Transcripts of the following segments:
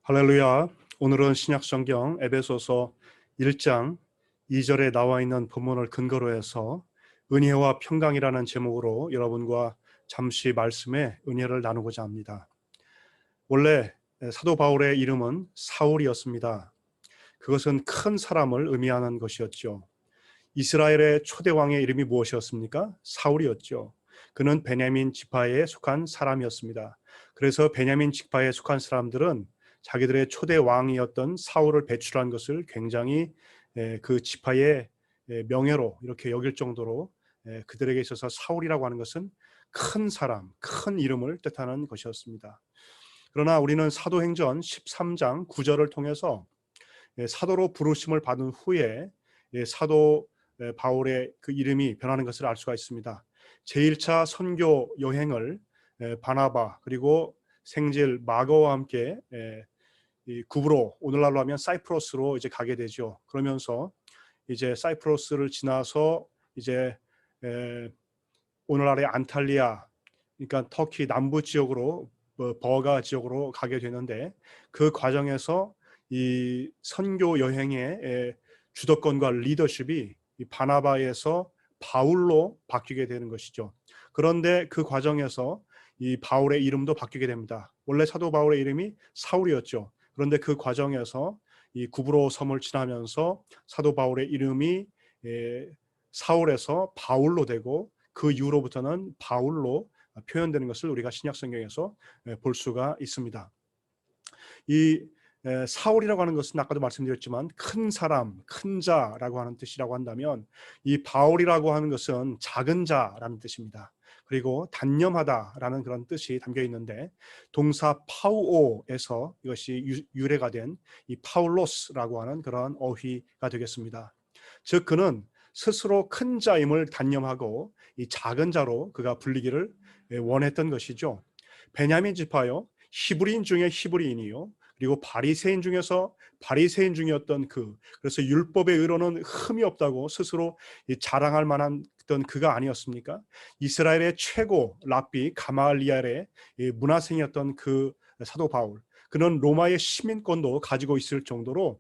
할렐루야. 오늘은 신약성경 에베소서 1장 2절에 나와 있는 본문을 근거로 해서 은혜와 평강이라는 제목으로 여러분과 잠시 말씀의 은혜를 나누고자 합니다. 원래 사도 바울의 이름은 사울이었습니다. 그것은 큰 사람을 의미하는 것이었죠. 이스라엘의 초대 왕의 이름이 무엇이었습니까? 사울이었죠. 그는 베냐민 지파에 속한 사람이었습니다. 그래서 베냐민 지파에 속한 사람들은 자기들의 초대 왕이었던 사울을 배출한 것을 굉장히 그 지파의 명예로 이렇게 여길 정도로 그들에게 있어서 사울이라고 하는 것은 큰 사람, 큰 이름을 뜻하는 것이었습니다. 그러나 우리는 사도행전 13장 9절을 통해서 사도로 부르심을 받은 후에 사도 바울의 그 이름이 변하는 것을 알 수가 있습니다. 제1차 선교 여행을 바나바 그리고 생질 마거와 함께 구브로, 오늘날로 하면 사이프러스로 이제 가게 되죠. 그러면서 이제 사이프러스를 지나서 이제 오늘날의 안탈리아, 그러니까 터키 남부 지역으로 버가 지역으로 가게 되는데, 그 과정에서 이 선교 여행의 주도권과 리더십이 이 바나바에서 바울로 바뀌게 되는 것이죠. 그런데 그 과정에서 이 바울의 이름도 바뀌게 됩니다. 원래 사도 바울의 이름이 사울이었죠. 그런데 그 과정에서 이 구브로 섬을 지나면서 사도 바울의 이름이 사울에서 바울로 되고, 그 이후로부터는 바울로 표현되는 것을 우리가 신약성경에서 볼 수가 있습니다. 이 사울이라고 하는 것은 아까도 말씀드렸지만 큰 사람, 큰 자라고 하는 뜻이라고 한다면, 이 바울이라고 하는 것은 작은 자라는 뜻입니다. 그리고 단념하다라는 그런 뜻이 담겨 있는데, 동사 파우오에서 이것이 유래가 된 이 파울로스라고 하는 그런 어휘가 되겠습니다. 즉 그는 스스로 큰 자임을 단념하고 이 작은 자로 그가 불리기를 원했던 것이죠. 베냐민 지파요, 히브리인 중에 히브리인이요, 그리고 바리새인 중에서 바리새인 중이었던 그래서 율법의 의로는 흠이 없다고 스스로 자랑할 만한 그가 아니었습니까? 이스라엘의 최고 랍비 가말리엘의 문화생이었던 그 사도 바울, 그는 로마의 시민권도 가지고 있을 정도로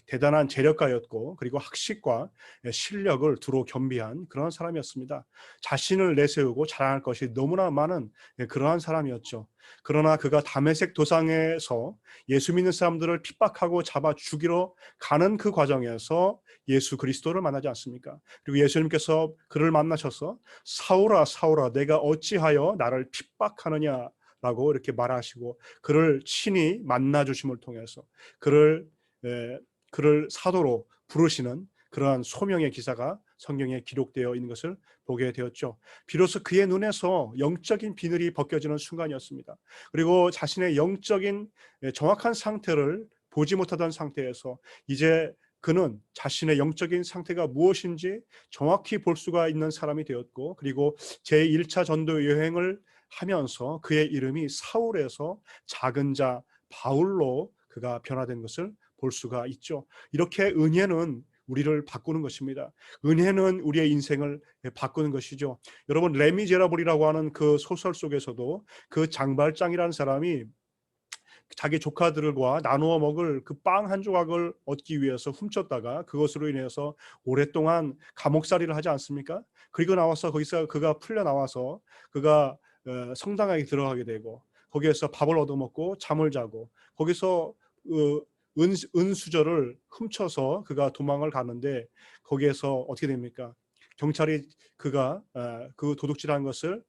대단한 재력가였고, 그리고 학식과 실력을 두루 겸비한 그런 사람이었습니다. 자신을 내세우고 자랑할 것이 너무나 많은 그러한 사람이었죠. 그러나 그가 다메섹 도상에서 예수 믿는 사람들을 핍박하고 잡아 죽이러 가는 그 과정에서 예수 그리스도를 만나지 않습니까? 그리고 예수님께서 그를 만나셔서 사울아 사울아 내가 어찌하여 나를 핍박하느냐 라고 이렇게 말하시고, 그를 친히 만나 주심을 통해서 그를 사도로 부르시는 그러한 소명의 기사가 성경에 기록되어 있는 것을 보게 되었죠. 비로소 그의 눈에서 영적인 비늘이 벗겨지는 순간이었습니다. 그리고 자신의 영적인 정확한 상태를 보지 못하던 상태에서 이제 그는 자신의 영적인 상태가 무엇인지 정확히 볼 수가 있는 사람이 되었고, 그리고 제1차 전도 여행을 하면서 그의 이름이 사울에서 작은 자 바울로 그가 변화된 것을 볼 수가 있죠. 이렇게 은혜는 우리를 바꾸는 것입니다. 은혜는 우리의 인생을 바꾸는 것이죠. 여러분, 레미제라블이라고 하는 그 소설 속에서도 그 장발장이라는 사람이 자기 조카들과 나누어 먹을 그 빵 한 조각을 얻기 위해서 훔쳤다가 그것으로 인해서 오랫동안 감옥살이를 하지 않습니까? 그리고 나와서 거기서 그가 풀려 나와서 그가 성당에 들어가게 되고, 거기에서 밥을 얻어먹고 잠을 자고, 거기서 은수저를 훔쳐서 그가 도망을 가는데, 거기에서 어떻게 됩니까? 경찰이 그가 그 도둑질한 것을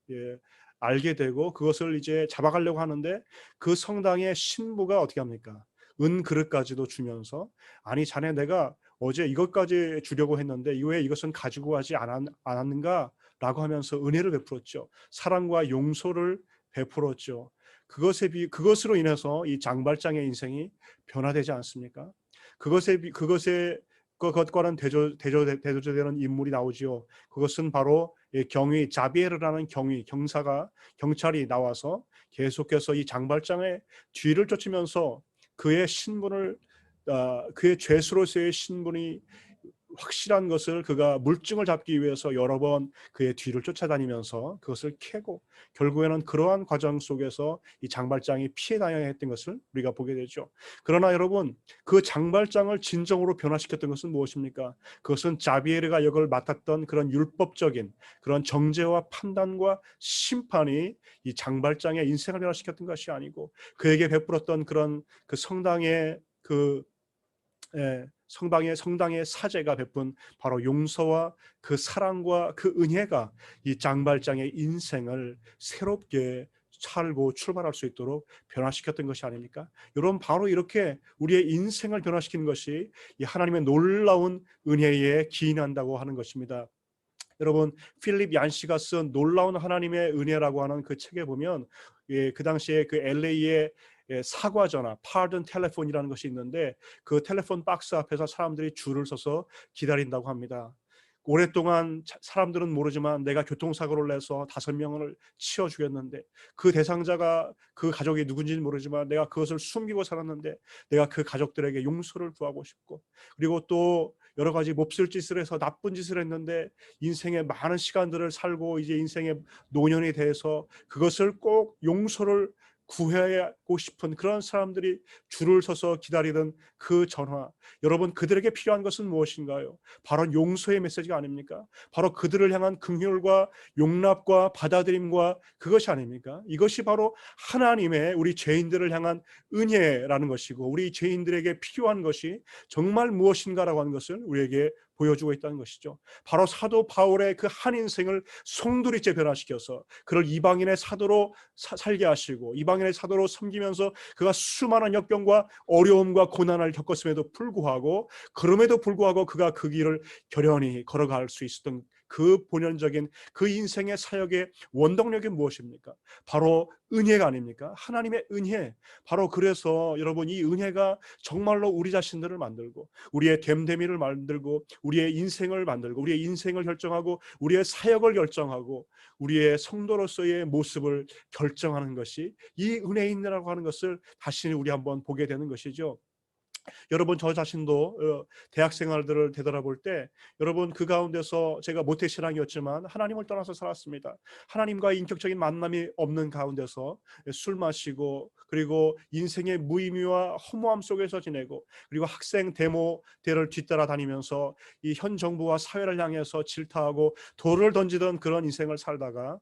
알게 되고 그것을 이제 잡아가려고 하는데, 그 성당의 신부가 어떻게 합니까? 은 그릇까지도 주면서, 아니 자네 내가 어제 이것까지 주려고 했는데 왜 이것은 가지고 가지 않았는가? 라고 하면서 은혜를 베풀었죠. 사랑과 용서를 베풀었죠. 그것으로 인해서 이 장발장의 인생이 변화되지 않습니까? 그것과는 대조되는 인물이 나오지요. 그것은 바로 경위 자비에르라는 경찰이 나와서 계속해서 이 장발장의 뒤를 쫓으면서 그의 신분을 그의 죄수로서의 신분이 확실한 것을 그가 물증을 잡기 위해서 여러 번 그의 뒤를 쫓아다니면서 그것을 캐고 결국에는 그러한 과정 속에서 이 장발장이 피해 다녀야 했던 것을 우리가 보게 되죠. 그러나 여러분, 그 장발장을 진정으로 변화시켰던 것은 무엇입니까? 그것은 자비에르가 역을 맡았던 그런 율법적인 그런 정죄와 판단과 심판이 이 장발장의 인생을 변화시켰던 것이 아니고 그에게 베풀었던 그런 그 성당의 성당의 사제가 베푼 바로 용서와 그 사랑과 그 은혜가 이 장발장의 인생을 새롭게 살고 출발할 수 있도록 변화시켰던 것이 아닙니까? 여러분, 바로 이렇게 우리의 인생을 변화시키는 것이 이 하나님의 놀라운 은혜에 기인한다고 하는 것입니다. 여러분, 필립 얀시가 쓴 놀라운 하나님의 은혜라고 하는 그 책에 보면 그 당시에 그 LA의 사과 전화, pardon 텔레폰이라는 것이 있는데 그 텔레폰 박스 앞에서 사람들이 줄을 서서 기다린다고 합니다. 오랫동안 사람들은 모르지만 내가 교통사고를 내서 5명을 치워 죽였는데 그 대상자가 그 가족이 누군지는 모르지만 내가 그것을 숨기고 살았는데 내가 그 가족들에게 용서를 구하고 싶고, 그리고 또 여러 가지 몹쓸 짓을 해서 나쁜 짓을 했는데 인생의 많은 시간들을 살고 이제 인생의 노년이 돼서 그것을 꼭 용서를 구하고 싶은 그런 사람들이 줄을 서서 기다리던 그 전화, 여러분, 그들에게 필요한 것은 무엇인가요? 바로 용서의 메시지가 아닙니까? 바로 그들을 향한 긍휼과 용납과 받아들임과 그것이 아닙니까? 이것이 바로 하나님의 우리 죄인들을 향한 은혜라는 것이고, 우리 죄인들에게 필요한 것이 정말 무엇인가라고 하는 것을 우리에게 보여주고 있다는 것이죠. 바로 사도 바울의 그 한 인생을 송두리째 변화시켜서 그를 이방인의 사도로 살게 하시고 이방인의 사도로 섬기면서 그가 수많은 역경과 어려움과 고난을 겪었음에도 불구하고, 그럼에도 불구하고 그가 그 길을 결연히 걸어갈 수 있었던 그 본연적인 그 인생의 사역의 원동력이 무엇입니까? 바로 은혜가 아닙니까? 하나님의 은혜. 바로 그래서 여러분, 이 은혜가 정말로 우리 자신들을 만들고 우리의 됨됨이를 만들고 우리의 인생을 만들고 우리의 인생을 결정하고 우리의 사역을 결정하고 우리의 성도로서의 모습을 결정하는 것이 이 은혜인이라고 하는 것을 다시 우리 한번 보게 되는 것이죠. 여러분, 저 자신도 대학 생활들을 되돌아볼 때 여러분, 그 가운데서 제가 모태신앙이었지만 하나님을 떠나서 살았습니다. 하나님과의 인격적인 만남이 없는 가운데서 술 마시고, 그리고 인생의 무의미와 허무함 속에서 지내고, 그리고 학생 데모대를 뒤따라 다니면서 이 현 정부와 사회를 향해서 질타하고 돌을 던지던 그런 인생을 살다가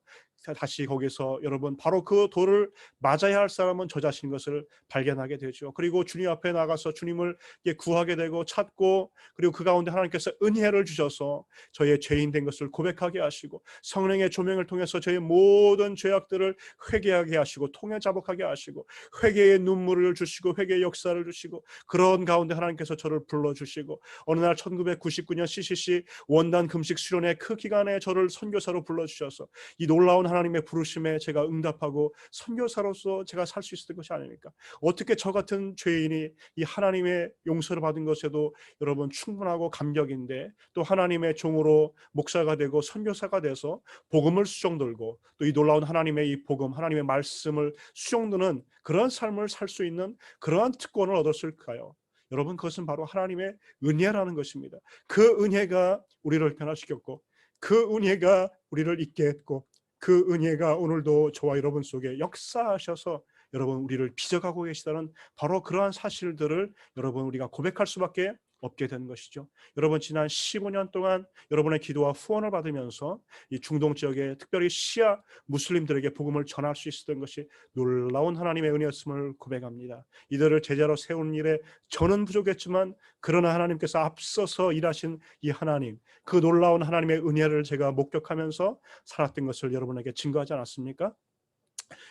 다시 거기서 여러분, 바로 그 돌을 맞아야 할 사람은 저 자신인 것을 발견하게 되죠. 그리고 주님 앞에 나가서 주님을 구하게 되고 찾고, 그리고 그 가운데 하나님께서 은혜를 주셔서 저의 죄인 된 것을 고백하게 하시고 성령의 조명을 통해서 저의 모든 죄악들을 회개하게 하시고 통해 자복하게 하시고 회개의 눈물을 주시고 회개의 역사를 주시고, 그런 가운데 하나님께서 저를 불러주시고 어느 날 1999년 CCC 원단 금식 수련회 그 기간에 저를 선교사로 불러주셔서 이 놀라운 하나님의 부르심에 제가 응답하고 선교사로서 제가 살 수 있었던 것이 아닙니까? 어떻게 저 같은 죄인이 이 하나님의 용서를 받은 것에도 여러분 충분하고 감격인데, 또 하나님의 종으로 목사가 되고 선교사가 돼서 복음을 수종들고 또 이 놀라운 하나님의 이 복음, 하나님의 말씀을 수종드는 그런 삶을 살 수 있는 그러한 특권을 얻었을까요? 여러분, 그것은 바로 하나님의 은혜라는 것입니다. 그 은혜가 우리를 변화시켰고 그 은혜가 우리를 있게 했고 그 은혜가 오늘도 저와 여러분 속에 역사하셔서 여러분 우리를 빚어가고 계시다는 바로 그러한 사실들을 여러분 우리가 고백할 수밖에 없게 된 것이죠. 여러분, 지난 15년 동안 여러분의 기도와 후원을 받으면서 이 중동 지역에 특별히 시아 무슬림들에게 복음을 전할 수 있었던 것이 놀라운 하나님의 은혜였음을 고백합니다. 이들을 제자로 세우는 일에 저는 부족했지만 그러나 하나님께서 앞서서 일하신 이 하나님, 그 놀라운 하나님의 은혜를 제가 목격하면서 살았던 것을 여러분에게 증거하지 않았습니까?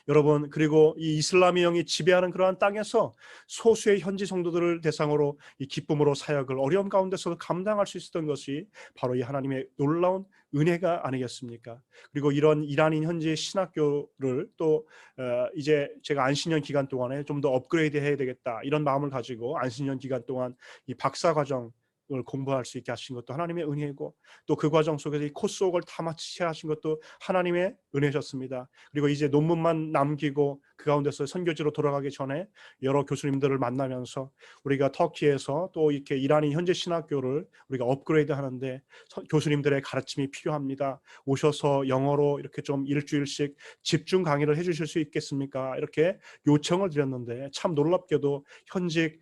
여러분, 그리고 이 이슬람의 영이 지배하는 그러한 땅에서 소수의 현지 성도들을 대상으로 이 기쁨으로 사역을 어려움 가운데서도 감당할 수 있었던 것이 바로 이 하나님의 놀라운 은혜가 아니겠습니까? 그리고 이런 이란인 현지 신학교를 또 이제 제가 안신년 기간 동안에 좀 더 업그레이드 해야 되겠다 이런 마음을 가지고 안신년 기간 동안 이 박사과정 공부할 수 있게 하신 것도 하나님의 은혜이고, 또 그 과정 속에서 이 코스웍을 다 마치게 하신 것도 하나님의 은혜셨습니다. 그리고 이제 논문만 남기고 그 가운데서 선교지로 돌아가기 전에 여러 교수님들을 만나면서 우리가 터키에서 또 이렇게 이란인 현지 신학교를 우리가 업그레이드 하는데 교수님들의 가르침이 필요합니다. 오셔서 영어로 이렇게 좀 일주일씩 집중 강의를 해주실 수 있겠습니까? 이렇게 요청을 드렸는데, 참 놀랍게도 현직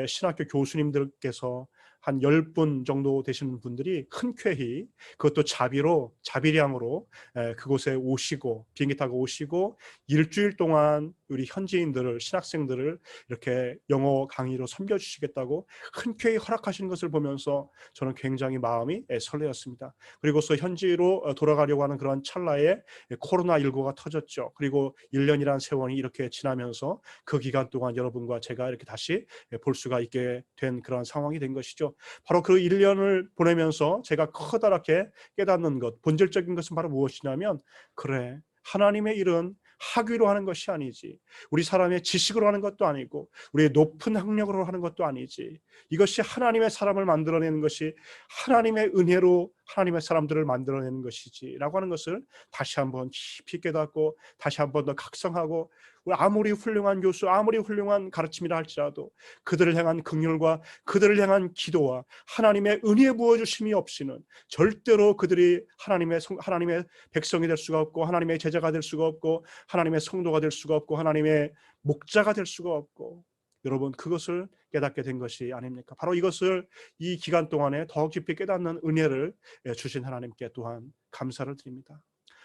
신학교 교수님들께서 한 10분 정도 되시는 분들이 흔쾌히, 그것도 자비량으로 그곳에 오시고, 비행기 타고 오시고 일주일 동안 우리 현지인들을, 신학생들을 이렇게 영어 강의로 섬겨주시겠다고 흔쾌히 허락하시는 것을 보면서 저는 굉장히 마음이 설레었습니다. 그리고서 현지로 돌아가려고 하는 그런 찰나에 코로나19가 터졌죠. 그리고 1년이라는 세월이 이렇게 지나면서 그 기간 동안 여러분과 제가 이렇게 다시 볼 수가 있게 된 그런 상황이 된 것이죠. 바로 그 1년을 보내면서 제가 커다랗게 깨닫는 것, 본질적인 것은 바로 무엇이냐면, 그래, 하나님의 일은 학위로 하는 것이 아니지, 우리 사람의 지식으로 하는 것도 아니고, 우리의 높은 학력으로 하는 것도 아니지, 이것이 하나님의 사람을 만들어내는 것이 하나님의 은혜로 하나님의 사람들을 만들어내는 것이지 라고 하는 것을 다시 한번 깊이 깨닫고, 다시 한번 더 각성하고, 아무리 훌륭한 교수, 아무리 훌륭한 가르침이라 할지라도 그들을 향한 긍휼과 그들을 향한 기도와 하나님의 은혜 부어주심이 없이는 절대로 그들이 하나님의 백성이 될 수가 없고, 하나님의 제자가 될 수가 없고, 하나님의 성도가 될 수가 없고, 하나님의 목자가 될 수가 없고, 여러분, 그것을 깨닫게 된 것이 아닙니까? 바로 이것을 이 기간 동안에 더 깊이 깨닫는 은혜를 주신 하나님께 또한 감사를 드립니다.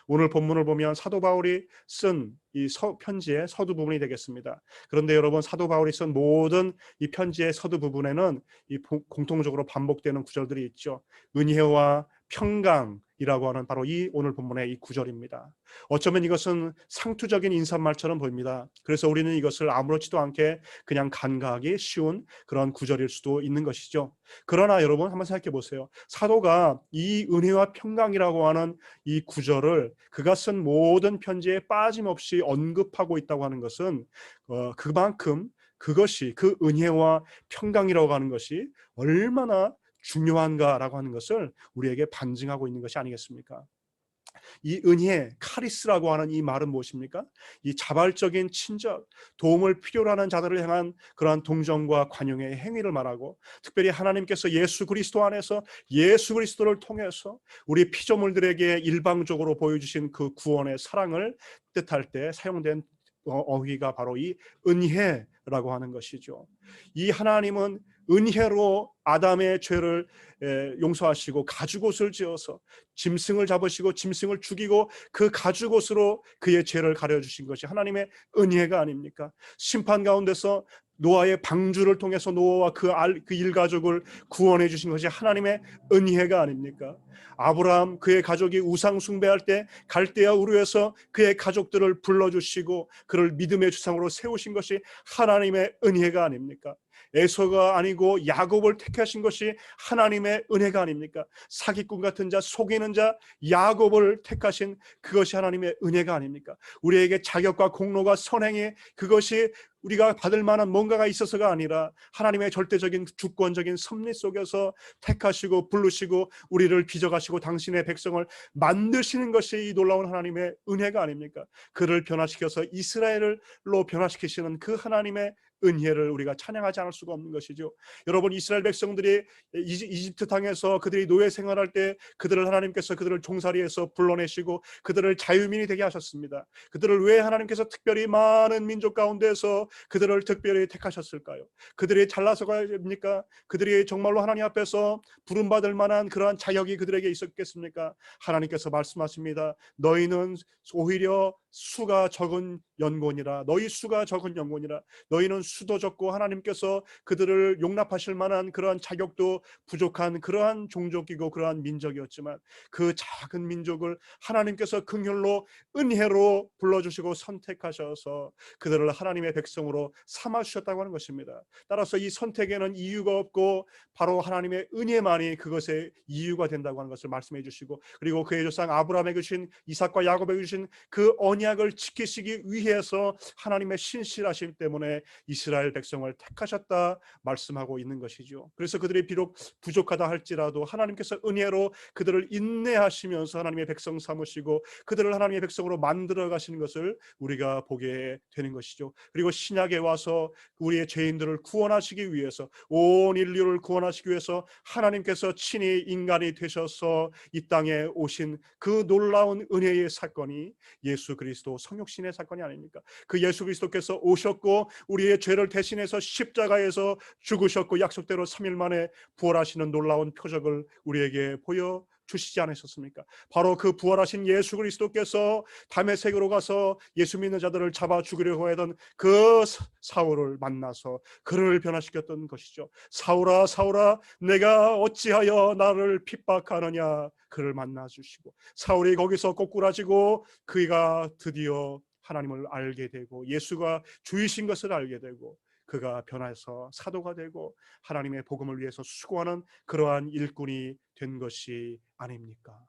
오늘 본문을 보면 사도 바울이 쓴 이 편지의 서두 부분이 되겠습니다. 그런데 여러분, 사도 바울이 쓴 모든 이 편지의 서두 부분에는 이 공통적으로 반복되는 구절들이 있죠. 은혜와 평강이라고 하는 바로 이 오늘 본문의 이 구절입니다. 어쩌면 이것은 상투적인 인사말처럼 보입니다. 그래서 우리는 이것을 아무렇지도 않게 그냥 간과하기 쉬운 그런 구절일 수도 있는 것이죠. 그러나 여러분, 한번 생각해 보세요. 사도가 이 은혜와 평강이라고 하는 이 구절을 그가 쓴 모든 편지에 빠짐없이 언급하고 있다고 하는 것은 그만큼 그것이, 그 은혜와 평강이라고 하는 것이 얼마나 중요한가라고 하는 것을 우리에게 반증하고 있는 것이 아니겠습니까? 이 은혜, 카리스라고 하는 이 말은 무엇입니까? 이 자발적인 친절, 도움을 필요로 하는 자들을 향한 그러한 동정과 관용의 행위를 말하고, 특별히 하나님께서 예수 그리스도 안에서, 예수 그리스도를 통해서 우리 피조물들에게 일방적으로 보여주신 그 구원의 사랑을 뜻할 때 사용된 어휘가 바로 이 은혜라고 하는 것이죠. 이 하나님은 은혜로 아담의 죄를 용서하시고 가죽옷을 지어서 짐승을 잡으시고 짐승을 죽이고 그 가죽옷으로 그의 죄를 가려주신 것이 하나님의 은혜가 아닙니까? 심판 가운데서 노아의 방주를 통해서 노아와 그 일가족을 구원해 주신 것이 하나님의 은혜가 아닙니까? 아브라함, 그의 가족이 우상 숭배할 때 갈대아 우르에서 그의 가족들을 불러주시고 그를 믿음의 주상으로 세우신 것이 하나님의 은혜가 아닙니까? 에서가 아니고 야곱을 택하신 것이 하나님의 은혜가 아닙니까? 사기꾼 같은 자, 속이는 자 야곱을 택하신 그것이 하나님의 은혜가 아닙니까? 우리에게 자격과 공로가 선행이, 그것이 우리가 받을 만한 뭔가가 있어서가 아니라 하나님의 절대적인 주권적인 섭리 속에서 택하시고 부르시고 우리를 빚어가시고 당신의 백성을 만드시는 것이 이 놀라운 하나님의 은혜가 아닙니까? 그를 변화시켜서 이스라엘로 변화시키시는 그 하나님의 은혜를 우리가 찬양하지 않을 수가 없는 것이죠. 여러분, 이스라엘 백성들이 이집트 땅에서 그들이 노예 생활할 때 그들을 하나님께서 그들을 종살이에서 불러내시고 그들을 자유민이 되게 하셨습니다. 그들을 왜 하나님께서 특별히 많은 민족 가운데서 그들을 특별히 택하셨을까요? 그들이 잘나서가입니까? 그들이 정말로 하나님 앞에서 부름받을 만한 그러한 자격이 그들에게 있었겠습니까? 하나님께서 말씀하십니다. 너희는 오히려 수가 적은 연고니라. 너희 수가 적은 연고니라. 너희는 수도 적고 하나님께서 그들을 용납하실 만한 그러한 자격도 부족한 그러한 종족이고 그러한 민족이었지만 그 작은 민족을 하나님께서 긍휼로 은혜로 불러주시고 선택하셔서 그들을 하나님의 백성으로 백성으로 삼아 주셨다고 하는 것입니다. 따라서 이 선택에는 이유가 없고 바로 하나님의 은혜만이 그것의 이유가 된다고 하는 것을 말씀해 주시고, 그리고 그의 조상 아브라함에게 주신, 이삭과 야곱에게 주신 그 언약을 지키시기 위해서 하나님의 신실하심 때문에 이스라엘 백성을 택하셨다 말씀하고 있는 것이죠. 그래서 그들이 비록 부족하다 할지라도 하나님께서 은혜로 그들을 인내하시면서 하나님의 백성 삼으시고 그들을 하나님의 백성으로 만들어 가시는 것을 우리가 보게 되는 것이죠. 그리고 신약에 와서 우리의 죄인들을 구원하시기 위해서, 온 인류를 구원하시기 위해서 하나님께서 친히 인간이 되셔서 이 땅에 오신 그 놀라운 은혜의 사건이 예수 그리스도 성육신의 사건이 아닙니까? 그 예수 그리스도께서 오셨고 우리의 죄를 대신해서 십자가에서 죽으셨고 약속대로 3일 만에 부활하시는 놀라운 표적을 우리에게 보여 주시지 않으셨습니까? 바로 그 부활하신 예수 그리스도께서 다메섹으로 가서 예수 믿는 자들을 잡아 죽이려고 하던 그 사울을 만나서 그를 변화시켰던 것이죠. 사울아 사울아 내가 어찌하여 나를 핍박하느냐, 그를 만나 주시고 사울이 거기서 꼬꾸라지고 그가 드디어 하나님을 알게 되고 예수가 주이신 것을 알게 되고 그가 변해서 사도가 되고 하나님의 복음을 위해서 수고하는 그러한 일꾼이 된 것이 아닙니까?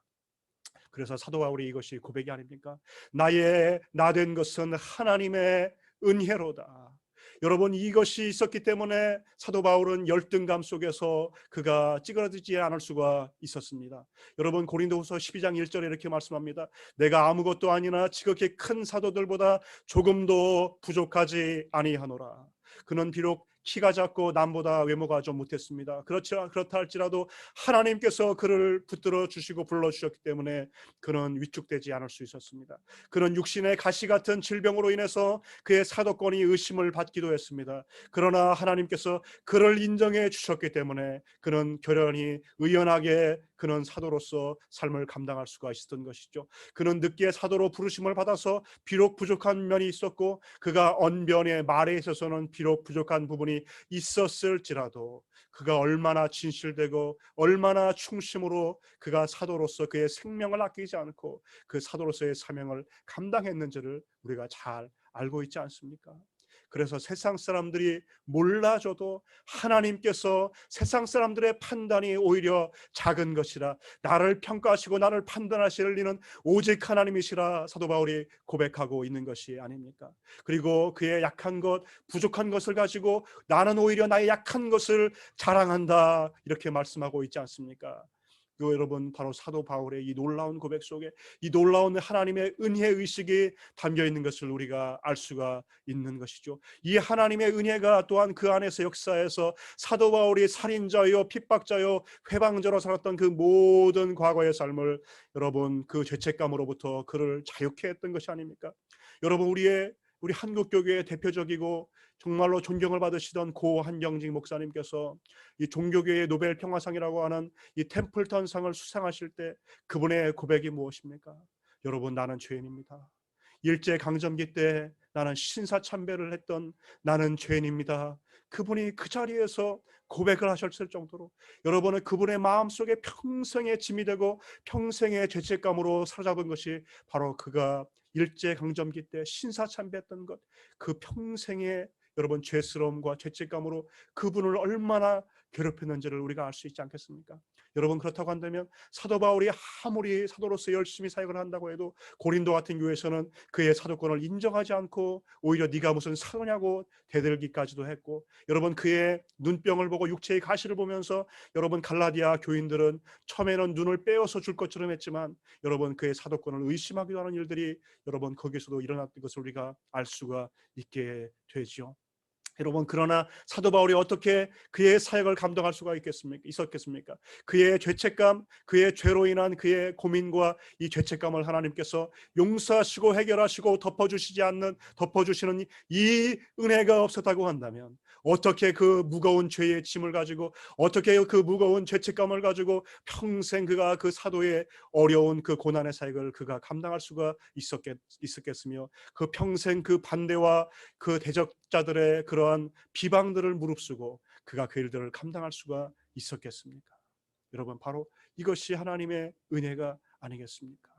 그래서 사도 바울이 이것이 고백이 아닙니까? 나의 나 된 것은 하나님의 은혜로다. 여러분, 이것이 있었기 때문에 사도 바울은 열등감 속에서 그가 찌그러지지 않을 수가 있었습니다. 여러분, 고린도후서 12장 1절에 이렇게 말씀합니다. 내가 아무것도 아니나 지극히 큰 사도들보다 조금도 부족하지 아니하노라. 그는 비록 키가 작고 남보다 외모가 좀 못했습니다. 그렇다 할지라도 하나님께서 그를 붙들어 주시고 불러 주셨기 때문에 그는 위축되지 않을 수 있었습니다. 그는 육신의 가시 같은 질병으로 인해서 그의 사도권이 의심을 받기도 했습니다. 그러나 하나님께서 그를 인정해 주셨기 때문에 그는 결연히 의연하게 그는 사도로서 삶을 감당할 수가 있었던 것이죠. 그는 늦게 사도로 부르심을 받아서 비록 부족한 면이 있었고 그가 언변의 말에 있어서는 비록 부족한 부분이 있었을지라도 그가 얼마나 진실되고 얼마나 충심으로 그가 사도로서 그의 생명을 아끼지 않고 그 사도로서의 사명을 감당했는지를 우리가 잘 알고 있지 않습니까? 그래서 세상 사람들이 몰라줘도 하나님께서 세상 사람들의 판단이 오히려 작은 것이라, 나를 평가하시고 나를 판단하실 리는 오직 하나님이시라 사도 바울이 고백하고 있는 것이 아닙니까? 그리고 그의 약한 것, 부족한 것을 가지고 나는 오히려 나의 약한 것을 자랑한다, 이렇게 말씀하고 있지 않습니까? 여러분, 바로 사도 바울의 이 놀라운 고백 속에 이 놀라운 하나님의 은혜 의식이 담겨 있는 것을 우리가 알 수가 있는 것이죠. 이 하나님의 은혜가 또한 그 안에서 역사에서 사도 바울이 살인자요 핍박자요 회방자로 살았던 그 모든 과거의 삶을, 여러분, 그 죄책감으로부터 그를 자유케 했던 것이 아닙니까? 여러분, 우리 한국 교회의 대표적이고 정말로 존경을 받으시던 고 한경직 목사님께서 이 종교계의 노벨 평화상이라고 하는 이 템플턴상을 수상하실 때 그분의 고백이 무엇입니까? 여러분, 나는 죄인입니다. 일제 강점기 때 나는 신사참배를 했던 나는 죄인입니다. 그분이 그 자리에서 고백을 하셨을 정도로, 여러분은 그분의 마음속에 평생의 짐이 되고 평생의 죄책감으로 사로잡은 것이 바로 그가 일제 강점기 때 신사참배했던 것, 그 평생의 여러분 죄스러움과 죄책감으로 그분을 얼마나 괴롭혔는지를 우리가 알 수 있지 않겠습니까? 여러분, 그렇다고 한다면 사도 바울이 아무리 사도로서 열심히 사역을 한다고 해도 고린도 같은 교회에서는 그의 사도권을 인정하지 않고 오히려 네가 무슨 사도냐고 대들기까지도 했고, 여러분, 그의 눈병을 보고 육체의 가시를 보면서 여러분 갈라디아 교인들은 처음에는 눈을 빼어서 줄 것처럼 했지만 여러분 그의 사도권을 의심하기도 하는 일들이 여러분 거기서도 일어났던 것을 우리가 알 수가 있게 되지요. 여러분, 그러나 사도 바울이 어떻게 그의 사역을 감당할 수가 있었겠습니까? 그의 죄책감, 그의 죄로 인한 그의 고민과 이 죄책감을 하나님께서 용서하시고 해결하시고 덮어주시는 이 은혜가 없었다고 한다면 어떻게 그 무거운 죄의 짐을 가지고, 어떻게 그 무거운 죄책감을 가지고 평생 그가 그 사도의 어려운 그 고난의 사역을 그가 감당할 수가 있었겠으며, 그 평생 그 반대와 그 대적자들의 그러한 비방들을 무릅쓰고 그가 그 일들을 감당할 수가 있었겠습니까? 여러분, 바로 이것이 하나님의 은혜가 아니겠습니까?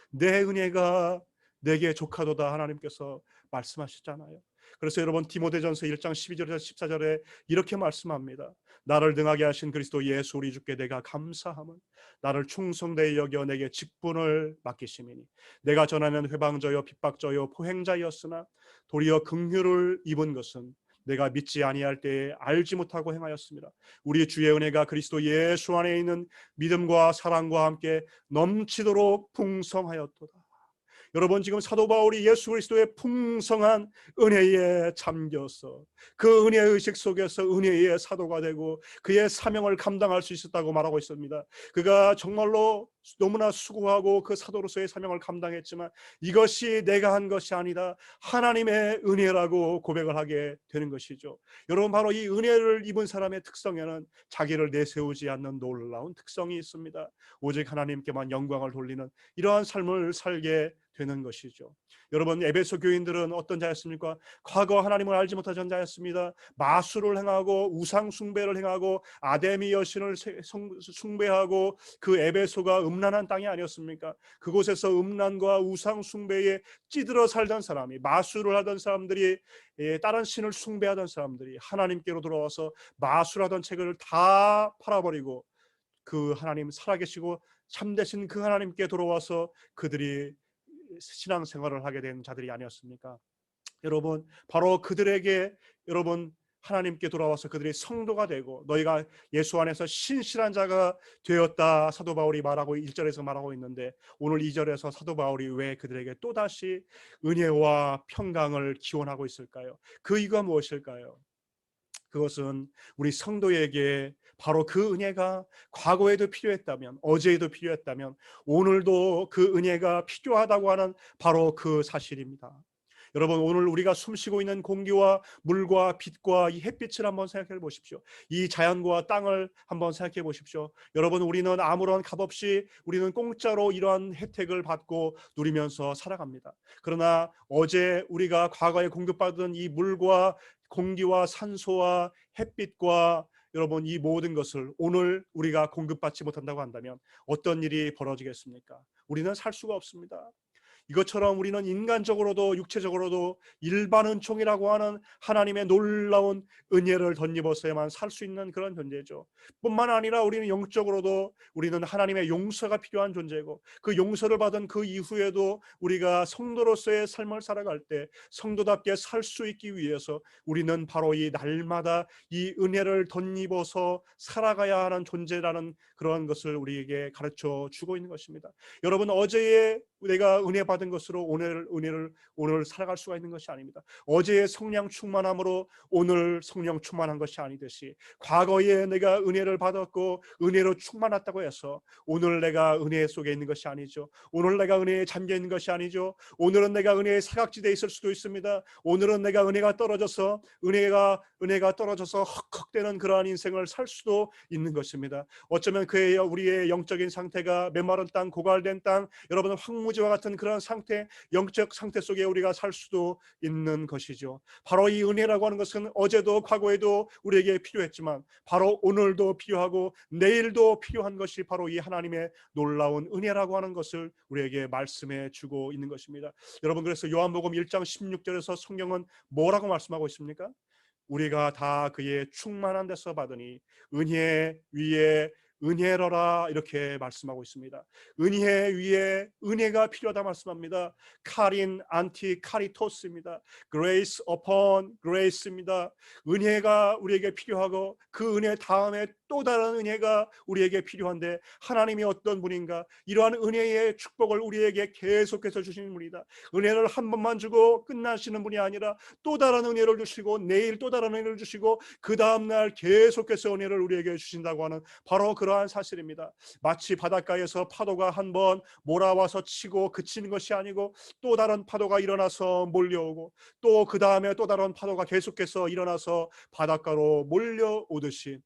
내 은혜가 내게 족하도다 하나님께서 말씀하셨잖아요. 그래서 여러분 디모데전서 1장 12절에서 14절에 이렇게 말씀합니다. 나를 등하게 하신 그리스도 예수 우리 주께 내가 감사함은 나를 충성되이 여겨 내게 직분을 맡기심이니 내가 전하는 회방자요 핍박자요 포행자였으나 도리어 긍휼을 입은 것은 내가 믿지 아니할 때에 알지 못하고 행하였습니다. 우리 주의 은혜가 그리스도 예수 안에 있는 믿음과 사랑과 함께 넘치도록 풍성하였도다. 여러분 지금 사도 바울이 예수 그리스도의 풍성한 은혜에 잠겨서 그 은혜 의식 속에서 은혜의 사도가 되고 그의 사명을 감당할 수 있었다고 말하고 있습니다. 그가 정말로 너무나 수고하고 그 사도로서의 사명을 감당했지만 이것이 내가 한 것이 아니다, 하나님의 은혜라고 고백을 하게 되는 것이죠. 여러분 바로 이 은혜를 입은 사람의 특성에는 자기를 내세우지 않는 놀라운 특성이 있습니다. 오직 하나님께만 영광을 돌리는 이러한 삶을 살게 되는 것이죠. 여러분 에베소 교인들은 어떤 자였습니까? 과거 하나님을 알지 못하던 자였습니다. 마술을 행하고 우상 숭배를 행하고 아데미 여신을 숭배하고 그 에베소가 음란한 땅이 아니었습니까? 그곳에서 음란과 우상 숭배에 찌들어 살던 사람이, 마술을 하던 사람들이, 다른 신을 숭배하던 사람들이 하나님께로 돌아와서 마술하던 책을 다 팔아버리고 그 하나님 살아계시고 참되신 그 하나님께 돌아와서 그들이 신앙생활을 하게 된 자들이 아니었습니까? 여러분 바로 그들에게 여러분 하나님께 돌아와서 그들이 성도가 되고 너희가 예수 안에서 신실한 자가 되었다 사도 바울이 말하고 1절에서 말하고 있는데 오늘 2절에서 사도 바울이 왜 그들에게 또다시 은혜와 평강을 기원하고 있을까요? 그 이유가 무엇일까요? 그것은 우리 성도에게 바로 그 은혜가 과거에도 필요했다면, 어제에도 필요했다면 오늘도 그 은혜가 필요하다고 하는 바로 그 사실입니다. 여러분 오늘 우리가 숨쉬고 있는 공기와 물과 빛과 이 햇빛을 한번 생각해 보십시오. 이 자연과 땅을 한번 생각해 보십시오. 여러분 우리는 아무런 값없이 우리는 공짜로 이러한 혜택을 받고 누리면서 살아갑니다. 그러나 어제 우리가 과거에 공급받은 이 물과 공기와 산소와 햇빛과 여러분 이 모든 것을 오늘 우리가 공급받지 못한다고 한다면 어떤 일이 벌어지겠습니까? 우리는 살 수가 없습니다. 이것처럼 우리는 인간적으로도 육체적으로도 일반 은총이라고 하는 하나님의 놀라운 은혜를 덧입어서야만 살 수 있는 그런 존재죠. 뿐만 아니라 우리는 영적으로도 우리는 하나님의 용서가 필요한 존재고 그 용서를 받은 그 이후에도 우리가 성도로서의 삶을 살아갈 때 성도답게 살 수 있기 위해서 우리는 바로 이 날마다 이 은혜를 덧입어서 살아가야 하는 존재라는 그런 것을 우리에게 가르쳐 주고 있는 것입니다. 여러분 어제에 내가 은혜 받은 것으로 오늘 살아갈 수가 있는 것이 아닙니다. 어제의 성령 충만함으로 오늘 성령 충만한 것이 아니듯이 과거에 내가 은혜를 받았고 은혜로 충만했다고 해서 오늘 내가 은혜 속에 있는 것이 아니죠. 오늘 내가 은혜에 잠겨 있는 것이 아니죠. 오늘은 내가 은혜의 사각지대에 있을 수도 있습니다. 오늘은 내가 은혜가 떨어져서 헉헉대는 그러한 인생을 살 수도 있는 것입니다. 어쩌면 우리의 영적인 상태가 메마른 땅, 고갈된 땅, 여러분 황무지와 같은 그런 상태, 영적 상태 속에 우리가 살 수도 있는 것이죠. 바로 이 은혜라고 하는 것은 어제도 과거에도 우리에게 필요했지만 바로 오늘도 필요하고 내일도 필요한 것이 바로 이 하나님의 놀라운 은혜라고 하는 것을 우리에게 말씀해 주고 있는 것입니다. 여러분 그래서 요한복음 1장 16절에서 성경은 뭐라고 말씀하고 있습니까? 우리가 다 그의 충만한 데서 받으니 은혜 위에 은혜로라 이렇게 말씀하고 있습니다. 은혜 위에 은혜가 필요하다 말씀합니다. 카린 안티 카리토스입니다. grace upon grace입니다. 은혜가 우리에게 필요하고 그 은혜 다음에 또 다른 은혜가 우리에게 필요한데 하나님이 어떤 분인가? 이러한 은혜의 축복을 우리에게 계속해서 주시는 분이다. 은혜를 한 번만 주고 끝나시는 분이 아니라 또 다른 은혜를 주시고 내일 또 다른 은혜를 주시고 그 다음날 계속해서 은혜를 우리에게 주신다고 하는 바로 그러한 사실입니다. 마치 바닷가에서 파도가 한 번 몰아와서 치고 그치는 것이 아니고 또 다른 파도가 일어나서 몰려오고 또 그 다음에 또 다른 파도가 계속해서 일어나서 바닷가로 몰려오듯이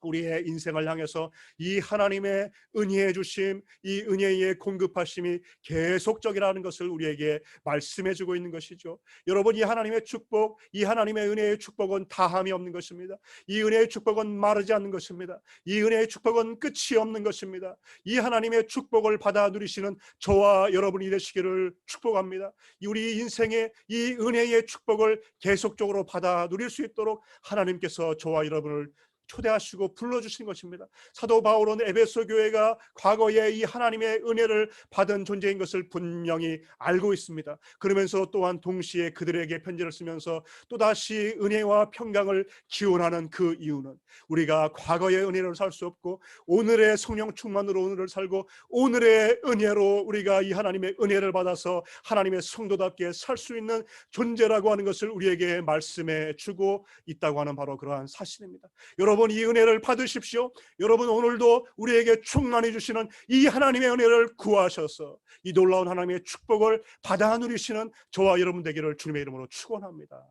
우리의 인생을 향해서 이 하나님의 은혜해 주심, 이 은혜의 공급하심이 계속적이라는 것을 우리에게 말씀해 주고 있는 것이죠. 여러분, 이 하나님의 축복, 이 하나님의 은혜의 축복은 다함이 없는 것입니다. 이 은혜의 축복은 마르지 않는 것입니다. 이 은혜의 축복은 끝이 없는 것입니다. 이 하나님의 축복을 받아 누리시는 저와 여러분이 되시기를 축복합니다. 우리 인생의 이 은혜의 축복을 계속적으로 받아 누릴 수 있도록 하나님께서 저와 여러분을 초대하시고 불러주신 것입니다. 사도 바울은 에베소 교회가 과거에 이 하나님의 은혜를 받은 존재인 것을 분명히 알고 있습니다. 그러면서 또한 동시에 그들에게 편지를 쓰면서 또다시 은혜와 평강을 기원하는 그 이유는 우리가 과거의 은혜를 살 수 없고 오늘의 성령 충만으로 오늘을 살고 오늘의 은혜로 우리가 이 하나님의 은혜를 받아서 하나님의 성도답게 살 수 있는 존재라고 하는 것을 우리에게 말씀해 주고 있다고 하는 바로 그러한 사실입니다. 여러분, 이 은혜를 받으십시오. 여러분, 오늘도 우리에게 충만히 주시는 이 하나님의 은혜를 구하셔서 이 놀라운 하나님의 축복을 받아 누리시는 저와 여러분 되기를 주님의 이름으로 축원합니다.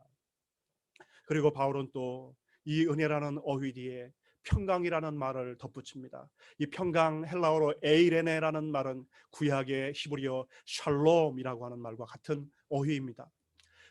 그리고 바울은 또 이 은혜라는 어휘 뒤에 평강이라는 말을 덧붙입니다. 이 평강, 헬라어로 에이레네라는 말은 구약의 히브리어 샬롬이라고 하는 말과 같은 어휘입니다.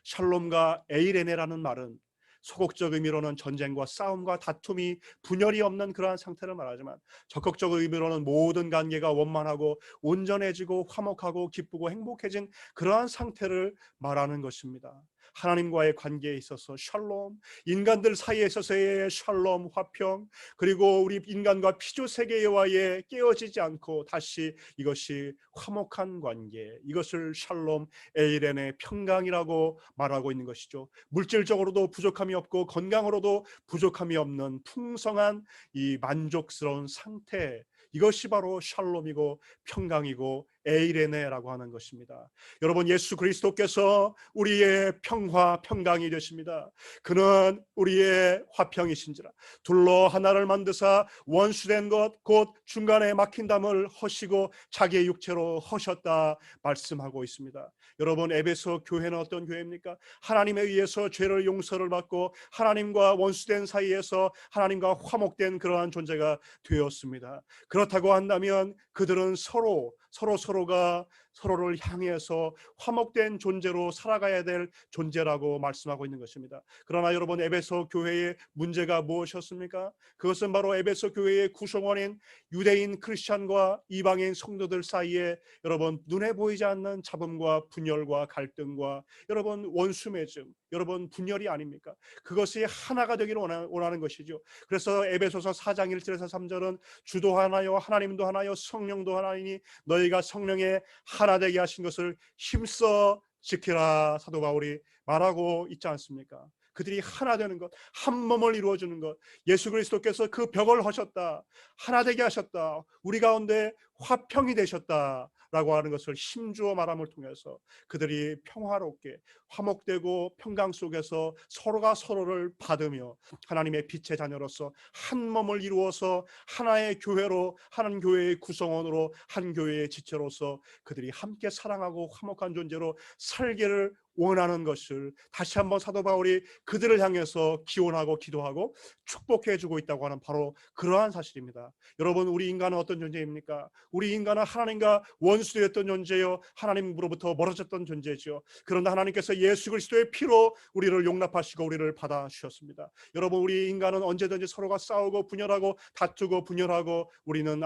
샬롬과 에이레네라는 말은 소극적 의미로는 전쟁과 싸움과 다툼이 분열이 없는 그러한 상태를 말하지만 적극적 의미로는 모든 관계가 원만하고 온전해지고 화목하고 기쁘고 행복해진 그러한 상태를 말하는 것입니다. 하나님과의 관계에 있어서 샬롬, 인간들 사이에 있어서의 샬롬, 화평, 그리고 우리 인간과 피조 세계와의 깨어지지 않고 다시 이것이 화목한 관계, 이것을 샬롬 에이렌의 평강이라고 말하고 있는 것이죠. 물질적으로도 부족함이 없고 건강으로도 부족함이 없는 풍성한 이 만족스러운 상태, 이것이 바로 샬롬이고 평강이고 에이레네라고 하는 것입니다. 여러분, 예수 그리스도께서 우리의 평화 평강이 되십니다. 그는 우리의 화평이신지라 둘로 하나를 만드사 원수된 것 곧 중간에 막힌 담을 허시고 자기의 육체로 허셨다 말씀하고 있습니다. 여러분, 에베소 교회는 어떤 교회입니까? 하나님에 의해서 죄를 용서를 받고 하나님과 원수된 사이에서 하나님과 화목된 그러한 존재가 되었습니다. 그렇다고 한다면 그들은 서로가 서로를 향해서 화목된 존재로 살아가야 될 존재라고 말씀하고 있는 것입니다. 그러나 여러분, 에베소 교회의 문제가 무엇이었습니까? 그것은 바로 에베소 교회의 구성원인 유대인 크리스찬과 이방인 성도들 사이에 여러분 눈에 보이지 않는 잡음과 분열과 갈등과 여러분 원수 맺음, 여러분 분열이 아닙니까? 그것이 하나가 되기를 원하는 것이죠. 그래서 에베소서 4장 1절에서 3절은 주도 하나요 하나님도 하나요 성령도 하나이니 너희가 성령의 하나 되게 하신 것을 힘써 지키라 사도 바울이 말하고 있지 않습니까? 그들이 하나 되는 것, 한 몸을 이루어주는 것, 예수 그리스도께서 그 벽을 허셨다, 하나 되게 하셨다, 우리 가운데 화평이 되셨다 라고 하는 것을 힘주어 말함을 통해서 그들이 평화롭게 화목되고 평강 속에서 서로가 서로를 받으며 하나님의 빛의 자녀로서 한 몸을 이루어서 하나의 교회로, 한 교회의 구성원으로, 한 교회의 지체로서 그들이 함께 사랑하고 화목한 존재로 살기를 원하는 것을 다시 한번 사도 바울이 그들을 향해서 기원하고 기도하고 축복해 주고 있다고 하는 바로 그러한 사실입니다. 여러분, 우리 인간은 어떤 존재입니까? 우리 인간은 하나님과 원수되었던 존재요, 하나님으로부터 멀어졌던 존재죠. 그런데 하나님께서 예수 그리스도의 피로 우리를 용납하시고 우리를 받아주셨습니다. 여러분, 우리 인간은 언제든지 서로가 싸우고 분열하고 다투고 분열하고 우리는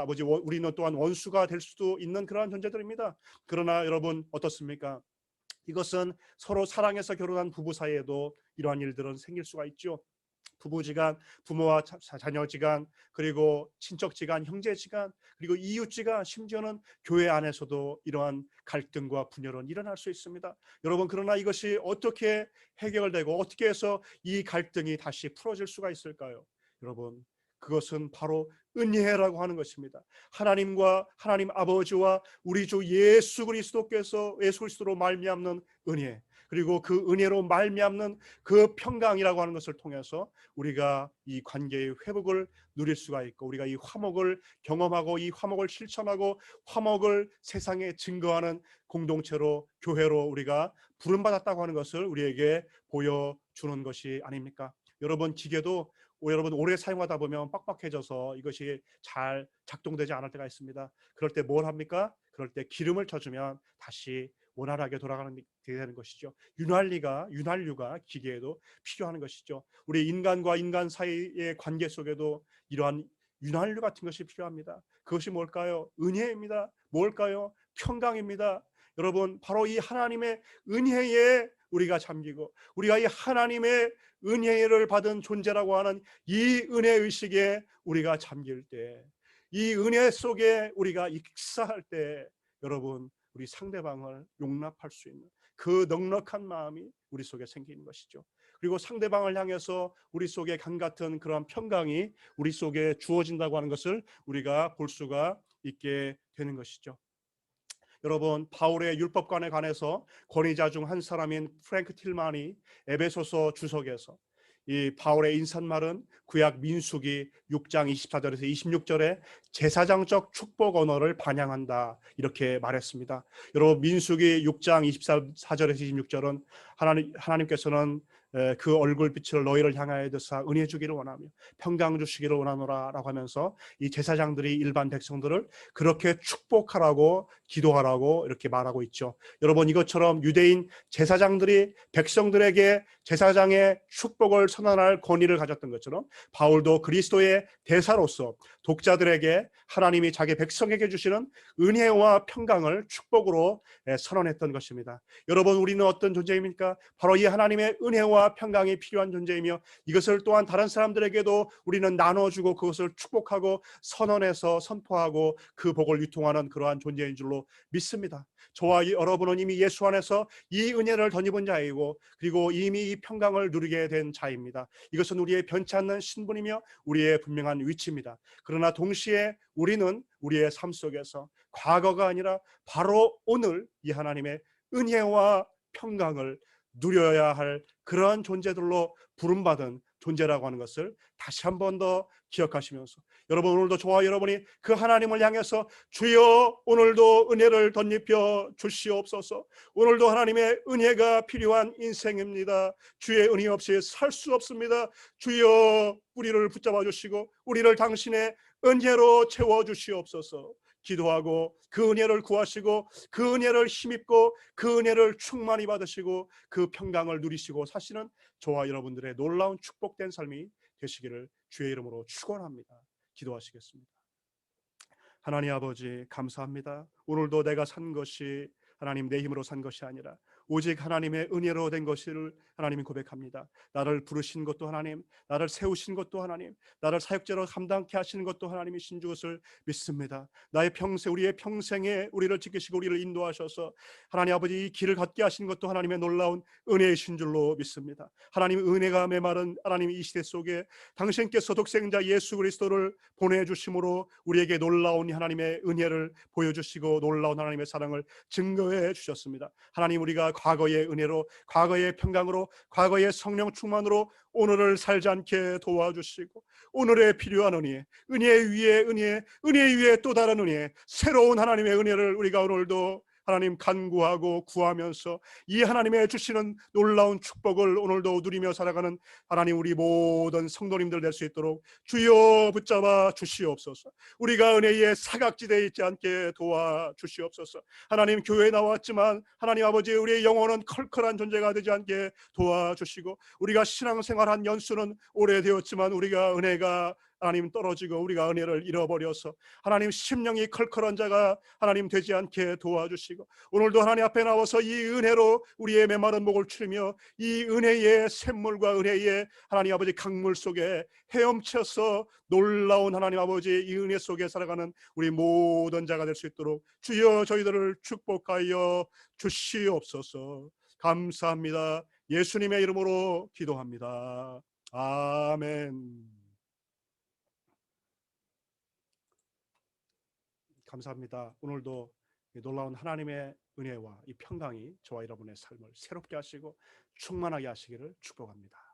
또한 원수가 될 수도 있는 그러한 존재들입니다. 그러나 여러분 어떻습니까? 이것은 서로 사랑해서 결혼한 부부 사이에도 이러한 일들은 생길 수가 있죠. 부부지간, 부모와 자녀지간, 그리고 친척지간, 형제지간, 그리고 이웃지간, 심지어는 교회 안에서도 이러한 갈등과 분열은 일어날 수 있습니다. 여러분, 그러나 이것이 어떻게 해결되고 어떻게 해서 이 갈등이 다시 풀어질 수가 있을까요? 여러분, 그것은 바로 은혜라고 하는 것입니다. 하나님 아버지와 우리 주 예수 그리스도로 말미암는 은혜, 그리고 그 은혜로 말미암는 그 평강이라고 하는 것을 통해서 우리가 이 관계의 회복을 누릴 수가 있고 우리가 이 화목을 경험하고 이 화목을 실천하고 화목을 세상에 증거하는 공동체로, 교회로 우리가 부름받았다고 하는 것을 우리에게 보여주는 것이 아닙니까? 여러분, 기계도 여러분 오래 사용하다 보면 빡빡해져서 이것이 잘 작동되지 않을 때가 있습니다. 그럴 때 뭘 합니까? 그럴 때 기름을 쳐주면 다시 원활하게 돌아가는 게 되는 것이죠. 윤활유가 기계에도 필요한 것이죠. 우리 인간과 인간 사이의 관계 속에도 이러한 윤활유 같은 것이 필요합니다. 그것이 뭘까요? 은혜입니다. 뭘까요? 평강입니다. 여러분, 바로 이 하나님의 은혜에 우리가 잠기고 우리가 이 하나님의 은혜를 받은 존재라고 하는 이 은혜 의식에 우리가 잠길 때, 이 은혜 속에 우리가 익사할 때, 여러분, 우리 상대방을 용납할 수 있는 그 넉넉한 마음이 우리 속에 생기는 것이죠. 그리고 상대방을 향해서 우리 속에 강 같은 그런 평강이 우리 속에 주어진다고 하는 것을 우리가 볼 수가 있게 되는 것이죠. 여러분, 바울의 율법관에 관해서 권위자 중 한 사람인 프랭크 틸만이 에베소서 주석에서 이 바울의 인사말은 구약 민수기 6장 24절에서 26절에 제사장적 축복 언어를 반영한다 이렇게 말했습니다. 여러분, 민수기 6장 24절에서 26절은 하나님께서는 그 얼굴빛을 너희를 향하여 드사 은혜 주기를 원하며 평강 주시기를 원하노라 라고 하면서 이 제사장들이 일반 백성들을 그렇게 축복하라고 기도하라고 이렇게 말하고 있죠. 여러분, 이것처럼 유대인 제사장들이 백성들에게 제사장의 축복을 선언할 권위를 가졌던 것처럼 바울도 그리스도의 대사로서 독자들에게 하나님이 자기 백성에게 주시는 은혜와 평강을 축복으로 선언했던 것입니다. 여러분, 우리는 어떤 존재입니까? 바로 이 하나님의 은혜와 평강이 필요한 존재이며 이것을 또한 다른 사람들에게도 우리는 나눠주고 그것을 축복하고 선언해서 선포하고 그 복을 유통하는 그러한 존재인 줄로 믿습니다. 저와 여러분은 이미 예수 안에서 이 은혜를 덧입은 자이고 그리고 이미 이 평강을 누리게 된 자입니다. 이것은 우리의 변치 않는 신분이며 우리의 분명한 위치입니다. 그러나 동시에 우리는 우리의 삶 속에서 과거가 아니라 바로 오늘 이 하나님의 은혜와 평강을 누려야 할 그러한 존재들로 부름받은 존재라고 하는 것을 다시 한 번 더 기억하시면서 여러분, 오늘도 저와 여러분이 그 하나님을 향해서 주여 오늘도 은혜를 덧입혀 주시옵소서. 오늘도 하나님의 은혜가 필요한 인생입니다. 주의 은혜 없이 살 수 없습니다. 주여 우리를 붙잡아 주시고 우리를 당신의 은혜로 채워 주시옵소서. 기도하고 그 은혜를 구하시고 그 은혜를 힘입고 그 은혜를 충만히 받으시고 그 평강을 누리시고 사시는 저와 여러분들의 놀라운 축복된 삶이 되시기를 주의 이름으로 축원합니다. 기도하시겠습니다. 하나님 아버지, 감사합니다. 오늘도 내가 산 것이 하나님 내 힘으로 산 것이 아니라 오직 하나님의 은혜로 된 것을 하나님이 고백합니다. 나를 부르신 것도 하나님, 나를 세우신 것도 하나님, 나를 사역자로 감당케 하시는 것도 하나님이신 것을 믿습니다. 나의 평생, 우리의 평생에 우리를 지키시고 우리를 인도하셔서 하나님 아버지 이 길을 걷게 하신 것도 하나님의 놀라운 은혜이신 줄로 믿습니다. 하나님의 은혜가 메마른 하나님 이 시대 속에 당신께서 독생자 예수 그리스도를 보내주심으로 우리에게 놀라운 하나님의 은혜를 보여주시고 놀라운 하나님의 사랑을 증거해 주셨습니다. 하나님, 우리가 과거의 은혜로, 과거의 평강으로, 과거의 성령 충만으로 오늘을 살지 않게 도와주시고 오늘에 필요한 은혜, 은혜 위에 은혜, 은혜 위에 또 다른 은혜, 새로운 하나님의 은혜를 우리가 오늘도 하나님 간구하고 구하면서 이 하나님의 주시는 놀라운 축복을 오늘도 누리며 살아가는 하나님 우리 모든 성도님들 될 수 있도록 주여 붙잡아 주시옵소서. 우리가 은혜의 사각지대에 있지 않게 도와주시옵소서. 하나님, 교회에 나왔지만 하나님 아버지 우리의 영혼은 컬컬한 존재가 되지 않게 도와주시고 우리가 신앙생활한 연수는 오래되었지만 우리가 은혜가 하나님 떨어지고 우리가 은혜를 잃어버려서 하나님 심령이 컬컬한 자가 하나님 되지 않게 도와주시고 오늘도 하나님 앞에 나와서 이 은혜로 우리의 메마른 목을 추리며 이 은혜의 샘물과 은혜의 하나님 아버지 강물 속에 헤엄쳐서 놀라운 하나님 아버지 이 은혜 속에 살아가는 우리 모든 자가 될 수 있도록 주여 저희들을 축복하여 주시옵소서. 감사합니다. 예수님의 이름으로 기도합니다. 아멘. 감사합니다. 오늘도 놀라운 하나님의 은혜와 이 평강이 저와 여러분의 삶을 새롭게 하시고 충만하게 하시기를 축복합니다.